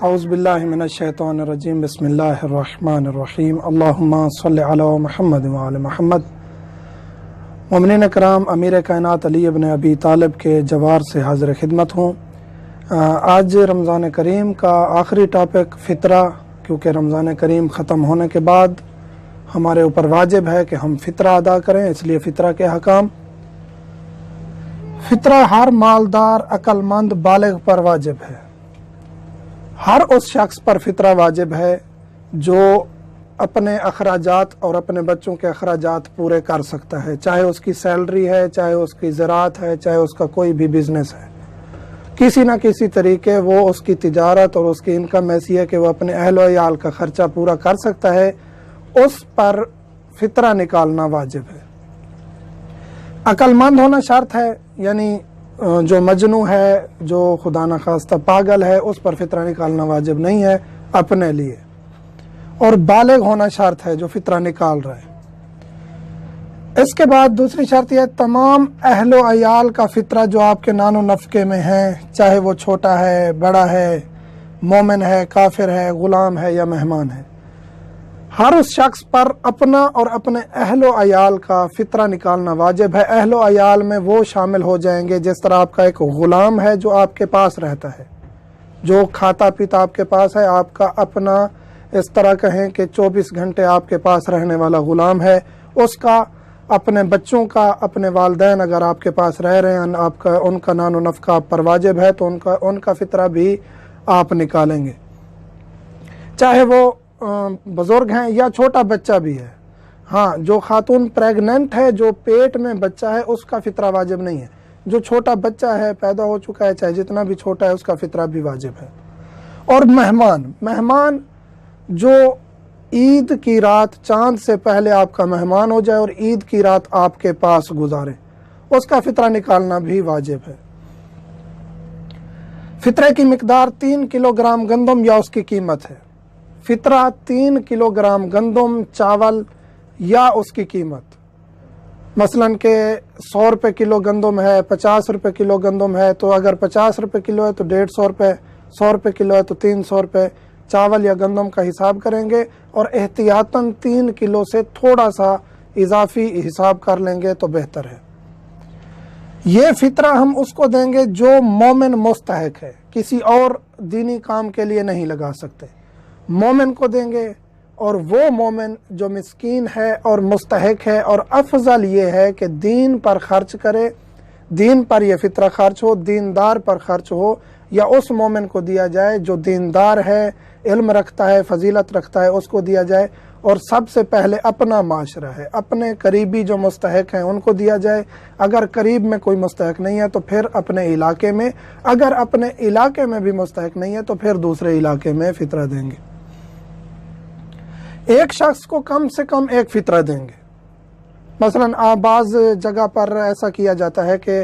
اعوذ باللہ من الشیطان الرجیم بسم اللہ الرحمن الرحیم اللہم صلی علی محمد وعلی محمد۔ مومنین کرام، امیر کائنات علی ابن ابی طالب کے جوار سے حاضر خدمت ہوں۔ آج رمضان کریم کا آخری ٹاپک فطرہ، کیونکہ رمضان کریم ختم ہونے کے بعد ہمارے اوپر واجب ہے کہ ہم فطرہ ادا کریں، اس لیے فطرہ کے حکام۔ فطرہ ہر مالدار عقل مند بالغ پر واجب ہے۔ ہر اس شخص پر فطرہ واجب ہے جو اپنے اخراجات اور اپنے بچوں کے اخراجات پورے کر سکتا ہے، چاہے اس کی سیلری ہے، چاہے اس کی زراعت ہے، چاہے اس کا کوئی بھی بزنس ہے۔ کسی نہ کسی طریقے وہ اس کی تجارت اور اس کی انکم ایسی ہے کہ وہ اپنے اہل و عیال کا خرچہ پورا کر سکتا ہے، اس پر فطرہ نکالنا واجب ہے۔ عقل مند ہونا شرط ہے، یعنی جو مجنوں ہے، جو خدا نخواستہ پاگل ہے، اس پر فطرہ نکالنا واجب نہیں ہے اپنے لیے۔ اور بالغ ہونا شرط ہے جو فطرہ نکال رہا ہے۔ اس کے بعد دوسری شرط یہ ہے، تمام اہل و عیال کا فطرہ جو آپ کے نان و نفقے میں ہیں، چاہے وہ چھوٹا ہے، بڑا ہے، مومن ہے، کافر ہے، غلام ہے یا مہمان ہے، ہر اس شخص پر اپنا اور اپنے اہل و عیال کا فطرہ نکالنا واجب ہے۔ اہل و عیال میں وہ شامل ہو جائیں گے جس طرح آپ کا ایک غلام ہے جو آپ کے پاس رہتا ہے، جو کھاتا پیتا آپ کے پاس ہے، آپ کا اپنا اس طرح کہیں کہ 24 گھنٹے آپ کے پاس رہنے والا غلام ہے، اس کا، اپنے بچوں کا، اپنے والدین اگر آپ کے پاس رہ رہے ہیں، آپ کا ان کا نان و نفقہ آپ پر واجب ہے تو ان کا فطرہ بھی آپ نکالیں گے، چاہے وہ بزرگ ہیں یا چھوٹا بچہ بھی ہے۔ ہاں، جو خاتون پریگننٹ ہے، جو پیٹ میں بچہ ہے، اس کا فطرہ واجب نہیں ہے۔ جو چھوٹا بچہ ہے، پیدا ہو چکا ہے، چاہے جتنا بھی چھوٹا ہے، اس کا فطرہ بھی واجب ہے۔ اور مہمان جو عید کی رات چاند سے پہلے آپ کا مہمان ہو جائے اور عید کی رات آپ کے پاس گزارے، اس کا فطرہ نکالنا بھی واجب ہے۔ فطرے کی مقدار 3 کلو گرام گندم یا اس کی قیمت ہے۔ فطرہ 3 کلو گرام گندم، چاول یا اس کی قیمت، مثلاً کہ 100 روپے کلو گندم ہے، 50 روپے کلو گندم ہے، تو اگر 50 روپے کلو ہے تو 150 روپے، 100 روپے کلو ہے تو 300 روپے چاول یا گندم کا حساب کریں گے، اور احتیاطاً 3 کلو سے تھوڑا سا اضافی حساب کر لیں گے تو بہتر ہے۔ یہ فطرہ ہم اس کو دیں گے جو مومن مستحق ہے، کسی اور دینی کام کے لیے نہیں لگا سکتے، مومن کو دیں گے۔ اور وہ مومن جو مسکین ہے اور مستحق ہے، اور افضل یہ ہے کہ دین پر خرچ کرے، دین پر یہ فطرہ خرچ ہو، دیندار پر خرچ ہو، یا اس مومن کو دیا جائے جو دیندار ہے، علم رکھتا ہے، فضیلت رکھتا ہے، اس کو دیا جائے۔ اور سب سے پہلے اپنا معاشرہ ہے، اپنے قریبی جو مستحق ہیں ان کو دیا جائے۔ اگر قریب میں کوئی مستحق نہیں ہے تو پھر اپنے علاقے میں، اگر اپنے علاقے میں بھی مستحق نہیں ہے تو پھر دوسرے علاقے میں فطرہ دیں گے۔ ایک شخص کو کم سے کم ایک فطرہ دیں گے۔ مثلاً بعض جگہ پر ایسا کیا جاتا ہے کہ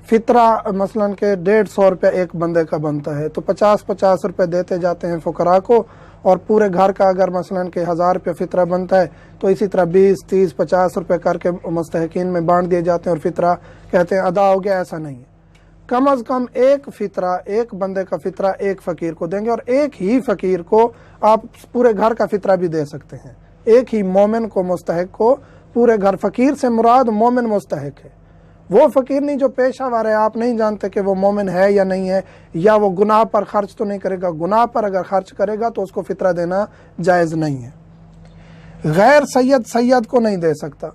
فطرہ مثلاً کہ 150 روپے ایک بندے کا بنتا ہے، تو 50 روپے دیتے جاتے ہیں فقراء کو، اور پورے گھر کا اگر مثلاً کہ 1000 روپے فطرہ بنتا ہے تو اسی طرح 20، 30، 50 روپے کر کے مستحقین میں بانٹ دیے جاتے ہیں اور فطرہ کہتے ہیں ادا ہو گیا۔ ایسا نہیں ہے، کم از کم ایک فطرہ، ایک بندے کا فطرہ ایک فقیر کو دیں گے، اور ایک ہی فقیر کو آپ پورے گھر کا فطرہ بھی دے سکتے ہیں، ایک ہی مومن کو، مستحق کو پورے گھر۔ فقیر سے مراد مومن مستحق ہے، وہ فقیر نہیں جو پیشہ ور ہے، آپ نہیں جانتے کہ وہ مومن ہے یا نہیں ہے، یا وہ گناہ پر خرچ تو نہیں کرے گا، گناہ پر اگر خرچ کرے گا تو اس کو فطرہ دینا جائز نہیں ہے۔ غیر سید کو نہیں دے سکتا،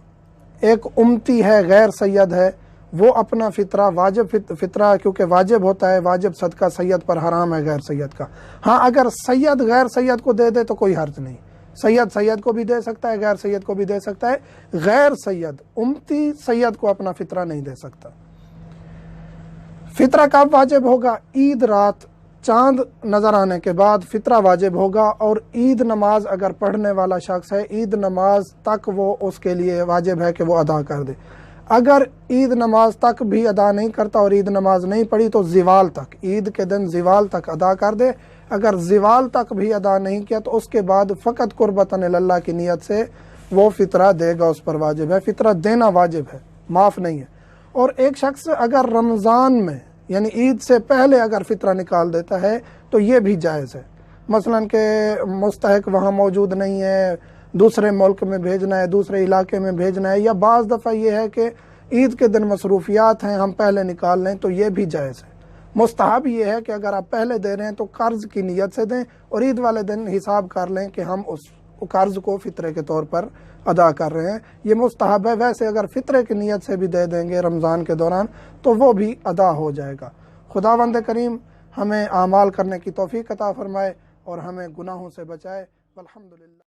ایک امتی ہے، غیر سید ہے، وہ اپنا فطرہ، واجب فطرہ کیونکہ واجب ہوتا ہے، واجب صدقہ سید پر حرام ہے غیر سید کا۔ ہاں، اگر سید غیر سید کو دے دے تو کوئی حرج نہیں، سید کو بھی دے سکتا ہے، غیر سید کو بھی دے سکتا ہے، غیر سید امتی سید کو اپنا فطرہ نہیں دے سکتا۔ فطرہ کب واجب ہوگا؟ عید رات چاند نظر آنے کے بعد فطرہ واجب ہوگا، اور عید نماز اگر پڑھنے والا شخص ہے، عید نماز تک وہ اس کے لیے واجب ہے کہ وہ ادا کر دے۔ اگر عید نماز تک بھی ادا نہیں کرتا اور عید نماز نہیں پڑھی تو زوال تک، عید کے دن زوال تک ادا کر دے۔ اگر زوال تک بھی ادا نہیں کیا تو اس کے بعد فقط قربتاً اللہ کی نیت سے وہ فطرہ دے گا، اس پر واجب ہے، فطرہ دینا واجب ہے، معاف نہیں ہے۔ اور ایک شخص اگر رمضان میں یعنی عید سے پہلے اگر فطرہ نکال دیتا ہے تو یہ بھی جائز ہے۔ مثلا کہ مستحق وہاں موجود نہیں ہے، دوسرے ملک میں بھیجنا ہے، دوسرے علاقے میں بھیجنا ہے، یا بعض دفعہ یہ ہے کہ عید کے دن مصروفیات ہیں ہم پہلے نکال لیں، تو یہ بھی جائز ہے۔ مستحب یہ ہے کہ اگر آپ پہلے دے رہے ہیں تو قرض کی نیت سے دیں، اور عید والے دن حساب کر لیں کہ ہم اس قرض کو فطرے کے طور پر ادا کر رہے ہیں، یہ مستحب ہے۔ ویسے اگر فطرے کی نیت سے بھی دے دیں گے رمضان کے دوران تو وہ بھی ادا ہو جائے گا۔ خداوند کریم ہمیں اعمال کرنے کی توفیق عطا فرمائے اور ہمیں گناہوں سے بچائے۔ والحمدللہ۔